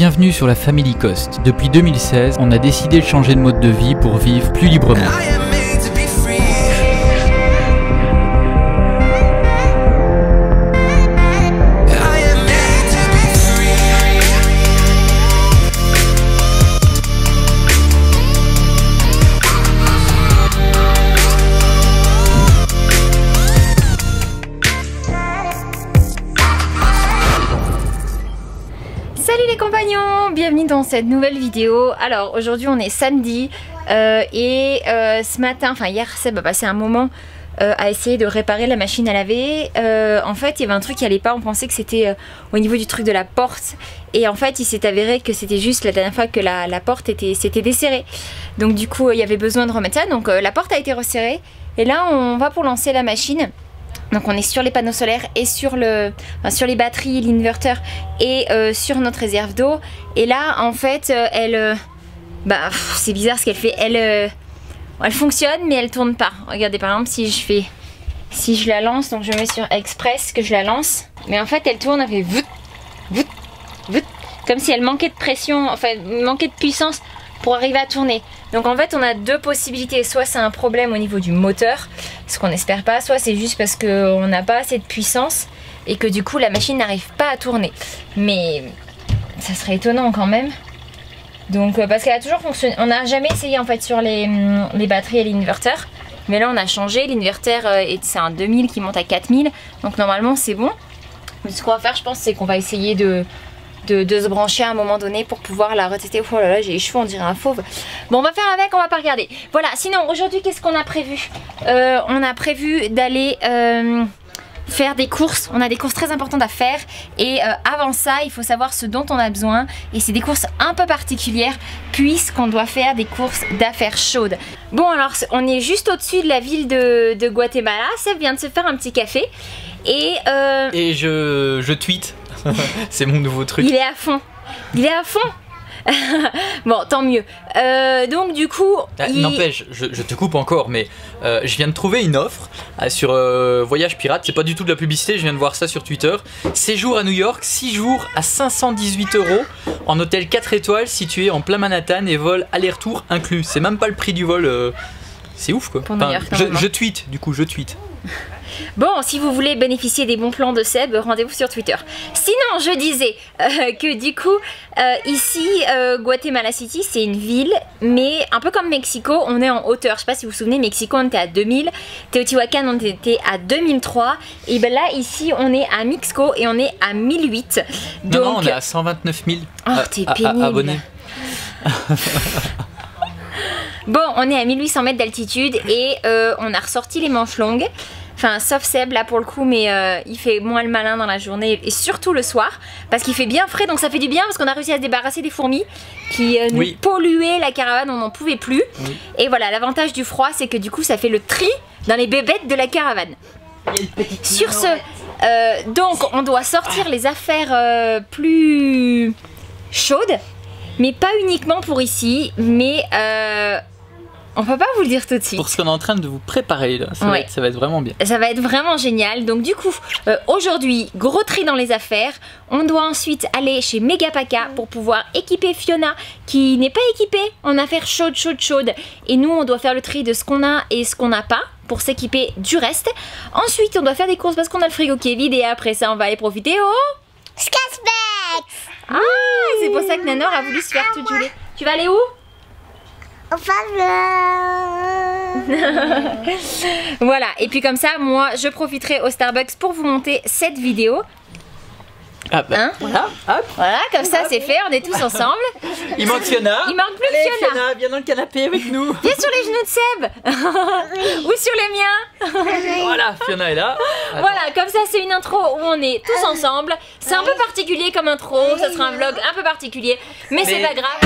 Bienvenue sur la Family Cost. Depuis 2016, on a décidé de changer de mode de vie pour vivre plus librement. Salut les compagnons, bienvenue dans cette nouvelle vidéo. Alors aujourd'hui on est samedi ce matin, enfin hier Seb a passé un moment à essayer de réparer la machine à laver. En fait il y avait un truc qui allait pas, on pensait que c'était au niveau du truc de la porte et en fait il s'est avéré que c'était juste la dernière fois que la porte s'était desserrée. Donc du coup il y avait besoin de remettre ça, donc la porte a été resserrée et là on va pour lancer la machine. Donc on est sur les panneaux solaires et sur les batteries, l'inverter et sur notre réserve d'eau. Et là en fait c'est bizarre ce qu'elle fait. Elle fonctionne mais elle tourne pas. Regardez par exemple si je la lance, donc je mets sur express que je la lance. Mais en fait elle tourne, elle fait vout, vout, vout, comme si elle manquait de pression, enfin manquait de puissance pour arriver à tourner. Donc en fait on a deux possibilités, soit c'est un problème au niveau du moteur, ce qu'on n'espère pas, soit c'est juste parce qu'on n'a pas assez de puissance et que du coup la machine n'arrive pas à tourner. Mais ça serait étonnant quand même. Donc parce qu'elle a toujours fonctionné, on n'a jamais essayé en fait sur les batteries et l'inverter. Mais là on a changé, l'inverter c'est un 2000 qui monte à 4000, donc normalement c'est bon. Mais ce qu'on va faire je pense c'est qu'on va essayer de se brancher à un moment donné pour pouvoir la retester. Oh là là, j'ai les cheveux on dirait un fauve. Bon on va faire avec, on va pas regarder. Voilà, sinon aujourd'hui qu'est-ce qu'on a prévu? On a prévu d'aller faire des courses. On a des courses très importantes à faire et avant ça il faut savoir ce dont on a besoin et c'est des courses un peu particulières puisqu'on doit faire des courses d'affaires chaudes. Bon alors on est juste au-dessus de la ville de Guatemala. Seb vient de se faire un petit café et je tweete. C'est mon nouveau truc. Il est à fond. Il est à fond. Bon, tant mieux. Donc du coup... N'empêche, je te coupe encore, mais je viens de trouver une offre sur Voyage Pirate. C'est pas du tout de la publicité, je viens de voir ça sur Twitter. Séjour à New York, 6 jours à 518 € en hôtel 4 étoiles situé en plein Manhattan et vol aller-retour inclus. C'est même pas le prix du vol. C'est ouf quoi. Enfin, je tweete, du coup je tweete. Bon, si vous voulez bénéficier des bons plans de Seb, rendez-vous sur Twitter. Sinon, je disais que du coup, ici, Guatemala City, c'est une ville, mais un peu comme Mexico, on est en hauteur. Je sais pas si vous vous souvenez, Mexico, on était à 2000, Teotihuacan, on était à 2003, et ben là, ici, on est à Mixco et on est à 1008. Donc... Non, on est à 129 000 t'es pénible. Abonnés. Bon, on est à 1800 mètres d'altitude et on a ressorti les manches longues. Enfin, sauf Seb là pour le coup, mais il fait moins le malin dans la journée et surtout le soir parce qu'il fait bien frais, donc ça fait du bien parce qu'on a réussi à se débarrasser des fourmis qui nous polluaient la caravane, on n'en pouvait plus. Oui. Et voilà, l'avantage du froid, c'est que du coup, ça fait le tri dans les bébêtes de la caravane. Sur ce, donc on doit sortir les affaires plus chaudes, mais pas uniquement pour ici, mais on peut pas vous le dire tout de suite. Pour ce qu'on est en train de vous préparer là, ça va être vraiment bien. Ça va être vraiment génial. Donc du coup, aujourd'hui, gros tri dans les affaires. On doit ensuite aller chez Megapaca pour pouvoir équiper Fiona qui n'est pas équipée en affaires chaudes. Et nous, on doit faire le tri de ce qu'on a et ce qu'on n'a pas pour s'équiper du reste. Ensuite, on doit faire des courses parce qu'on a le frigo qui est vide et après ça, on va aller profiter au... Sketchbox. Ah, c'est pour ça que Nanor a voulu se faire toute jolie. Tu vas aller où? Voilà, et puis comme ça, moi je profiterai au Starbucks pour vous monter cette vidéo. Ah bah, hein? Voilà, hop. Voilà, comme ça c'est fait, on est tous ensemble. Il manque Fiona. Il manque plus Allez, Fiona. Fiona, viens dans le canapé avec nous. Viens sur les genoux de Seb. Ou sur les miens. Voilà, Fiona est là. Attends. Voilà, comme ça c'est une intro où on est tous ensemble. C'est un peu particulier comme intro, ça sera un vlog un peu particulier, mais c'est pas grave.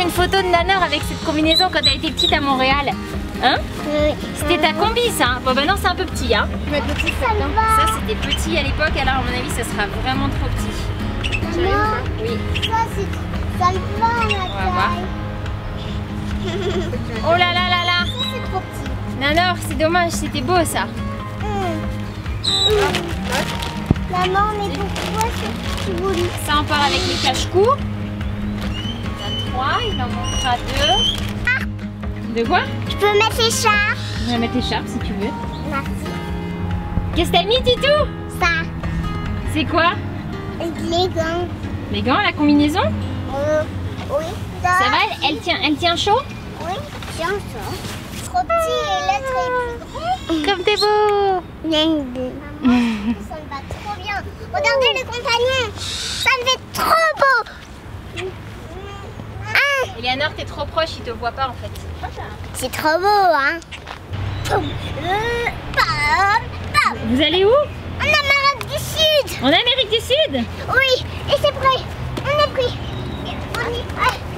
une photo de Nanor avec cette combinaison quand elle était petite à Montréal. Hein? C'était ta combi ça hein? Bon bah non c'est un peu petit hein. Ça c'était petit à l'époque alors à mon avis ça sera vraiment trop petit. Non. Oui. Ça le va On va voir. Oh là là là là. Ça c'est trop petit. Nanor c'est dommage c'était beau ça. Maman, mais pourquoi c'est si joli? Ça on part avec les cache-cou. Il y en a 3, il en manquera 2. De quoi? Je peux mettre les chats? On va mettre l'écharpe si tu veux. Merci. Qu'est-ce que t'as mis Titou? Ça. C'est quoi? Les gants. Les gants, la combinaison? Oui. Ça va, elle tient chaud? Oui, tiens ça. Trop petit et là très Comme t'es beau! Ça me va trop bien. Regardez le compagnon. Ça me fait trop beau. Eleanor, t'es trop proche, il te voit pas en fait. C'est trop beau, hein. Vous allez où? En Amérique du Sud. En Amérique du Sud? Oui, et c'est prêt. On est pris. On y...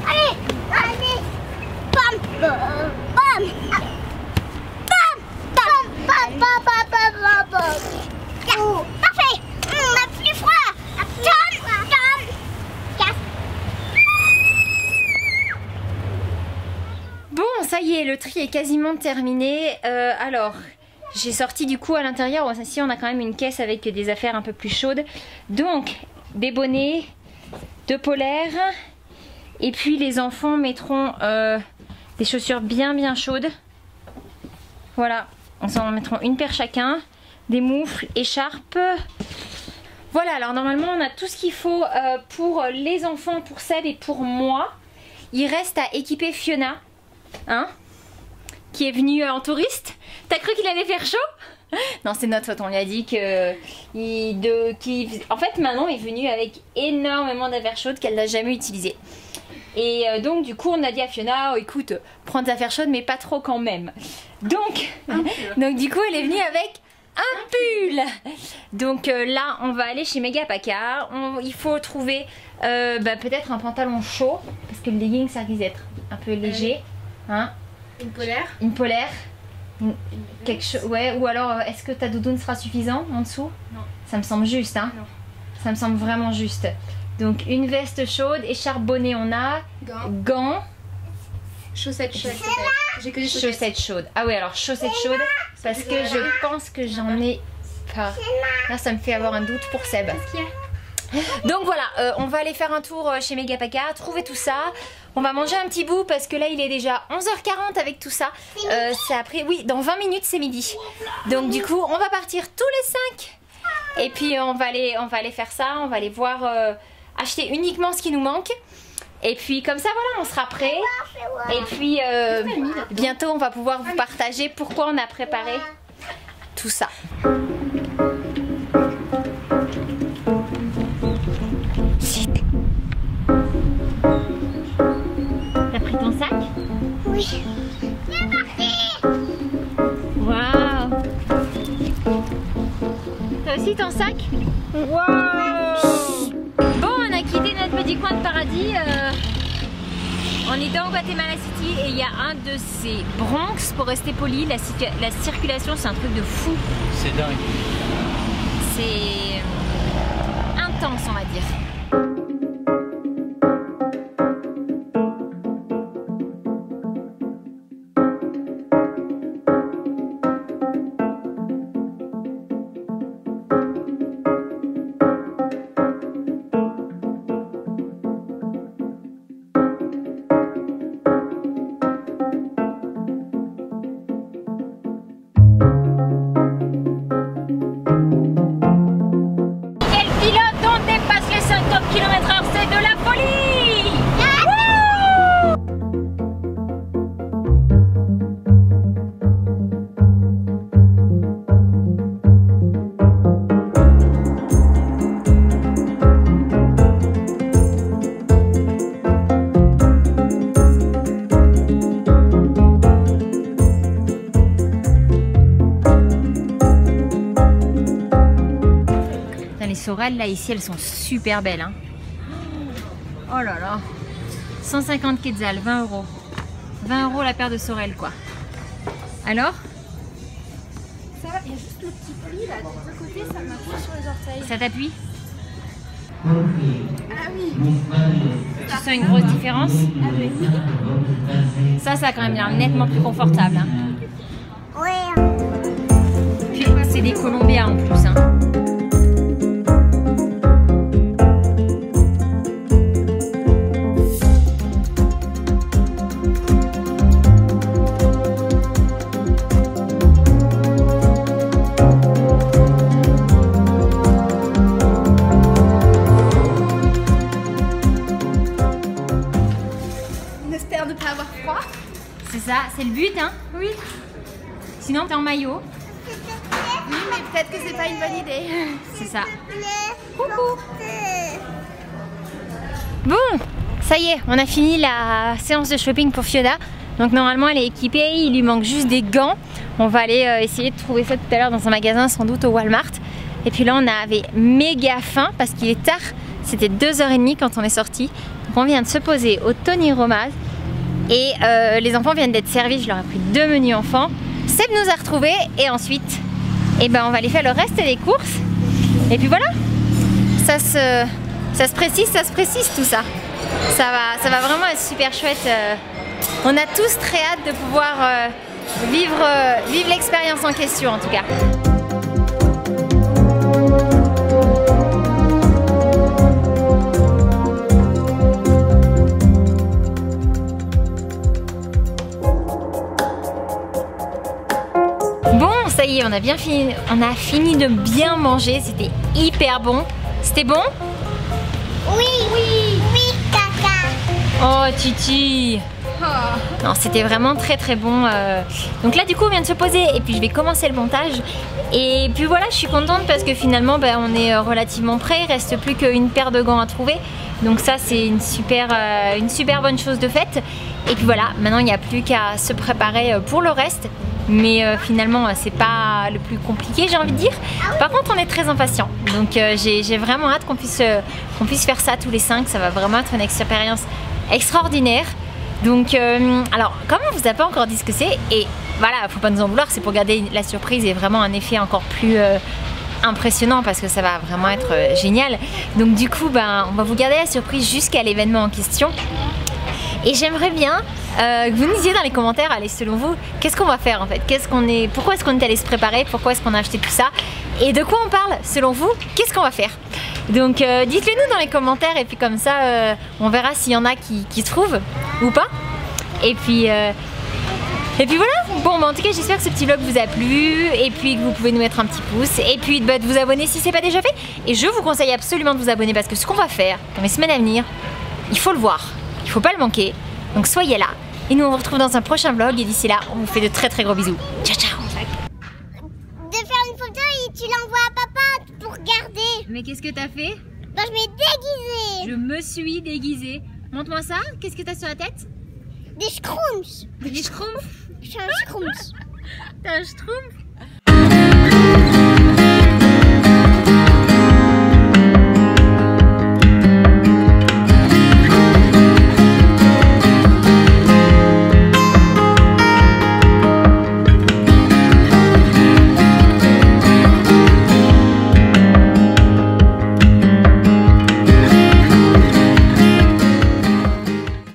Allez, allez. Bam, bam, bam. Bam, bam, bam, bam, bam, bam, bam, bam. Yeah, parfait. On a plus froid. Tom, Tom. Casse. Bon, ça y est, le tri est quasiment terminé. Alors, j'ai sorti du coup à l'intérieur, ici on a quand même une caisse avec des affaires un peu plus chaudes. Donc, des bonnets, 2 polaires. Et puis les enfants mettront des chaussures bien chaudes. Voilà, on s'en mettront une paire chacun. Des moufles, écharpes. Voilà, alors normalement on a tout ce qu'il faut pour les enfants, pour Seb et pour moi. Il reste à équiper Fiona, hein, qui est venue en touriste. T'as cru qu'il allait faire chaud? Non, c'est notre faute, on lui a dit que... En fait, Manon est venue avec énormément d'affaires chaudes qu'elle n'a jamais utilisées. Et donc, du coup, on a dit à Fiona, oh, écoute, prends tes affaires chaudes, mais pas trop quand même. Donc, du coup, elle est venue avec un pull. Donc là, on va aller chez Megapacka. Il faut trouver peut-être un pantalon chaud, parce que le legging, ça risque d'être un peu léger. Hein? Une polaire. Une polaire. Quelque chose, ouais, ou alors est-ce que ta doudoune sera suffisant en dessous? Non. Ça me semble juste, hein? Non. Ça me semble vraiment juste. Donc une veste chaude, écharpe bonnet on a, gants, Chaussettes chaudes. J'ai que des chaussettes chaudes. Ah oui, alors chaussettes chaudes, parce que je pense que j'en ai pas. Là, ça me fait avoir un doute pour Seb. Donc voilà, on va aller faire un tour chez Megapacka, trouver tout ça. On va manger un petit bout parce que là il est déjà 11h40 avec tout ça. C'est après, oui, dans 20 minutes c'est midi. Donc du coup, on va partir tous les 5. Et puis on va aller faire ça, on va aller voir, acheter uniquement ce qui nous manque. Et puis comme ça voilà, on sera prêt. Et puis bientôt on va pouvoir vous partager pourquoi on a préparé tout ça. T'as pris ton sac? Oui. C'est parti. Waouh! T'as aussi ton sac? Waouh! Bon, on a quitté notre petit coin de paradis. On est dans Guatemala City et il y a un de ces Bronx, pour rester poli, la circulation c'est un truc de fou. C'est dingue. C'est intense on va dire. Les sorelles là ici elles sont super belles hein. Oh là là, 150 quetzals, 20 euros. 20 euros la paire de sorel quoi. Alors? Ça va, il y a juste le petit pli là, de l'autre côté, ça m'appuie sur les orteils. Ça t'appuie? Ah oui. Tu sens une grosse différence? Ah oui. Ça a quand même l'air nettement plus confortable. Hein. Ouais. Puis c'est des Colombiens en plus. Hein. On espère ne pas avoir froid. C'est ça, c'est le but. Hein. Oui. Sinon t'es en maillot. Oui, mais peut-être que c'est pas une bonne idée. C'est ça. Coucou. Bon, ça y est, on a fini la séance de shopping pour Fiona. Donc normalement elle est équipée, il lui manque juste des gants. On va aller essayer de trouver ça tout à l'heure dans un magasin, sans doute au Walmart. Et puis là on avait méga faim parce qu'il est tard. C'était 2h30 quand on est sorti. Donc on vient de se poser au Tony Roma's. Et les enfants viennent d'être servis, je leur ai pris 2 menus enfants. Seb nous a retrouvés et ensuite on va aller faire le reste des courses. Et puis voilà, ça se précise tout ça. Ça va vraiment être super chouette. On a tous très hâte de pouvoir vivre l'expérience en question en tout cas. Bon, ça y est, on a fini de bien manger, c'était hyper bon. C'était bon? Oui, oui, oui, caca. Oh Titi! Non, c'était vraiment très très bon. Donc là du coup on vient de se poser et puis je vais commencer le montage. Et puis voilà, je suis contente parce que finalement on est relativement prêt. Il reste plus qu'une paire de gants à trouver. Donc ça c'est une super bonne chose de faite. Et puis voilà, maintenant il n'y a plus qu'à se préparer pour le reste. Mais finalement c'est pas le plus compliqué, j'ai envie de dire. Par contre on est très impatients. Donc j'ai vraiment hâte qu'on puisse faire ça tous les 5. Ça va vraiment être une expérience extraordinaire. Donc alors comme on vous a pas encore dit ce que c'est, et voilà, faut pas nous en vouloir, c'est pour garder la surprise et vraiment un effet encore plus impressionnant parce que ça va vraiment être génial. Donc du coup on va vous garder la surprise jusqu'à l'événement en question. Et j'aimerais bien que vous nous disiez dans les commentaires, allez, selon vous, qu'est-ce qu'on va faire en fait? Pourquoi est-ce qu'on est allé se préparer? Pourquoi est-ce qu'on a acheté tout ça? Et de quoi on parle? Selon vous, qu'est-ce qu'on va faire? Donc dites-le nous dans les commentaires et puis comme ça on verra s'il y en a qui trouvent ou pas. Et puis voilà. Bon, en tout cas j'espère que ce petit vlog vous a plu et puis que vous pouvez nous mettre un petit pouce et puis de vous abonner si c'est pas déjà fait. Et je vous conseille absolument de vous abonner parce que ce qu'on va faire dans les semaines à venir, il faut le voir, il faut pas le manquer. Donc soyez là et nous on vous retrouve dans un prochain vlog et d'ici là on vous fait de très très gros bisous. Ciao ciao. De faire une photo et tu l'envoies à papa pour garder. Mais qu'est-ce que t'as fait? Donc je vais déguiser. Je me suis déguisée. Montre-moi ça. Qu'est-ce que t'as sur la tête? Des schtroumpfs. Des schtroumpfs. Je suis un schtroumpf. T'as un schtroumpf?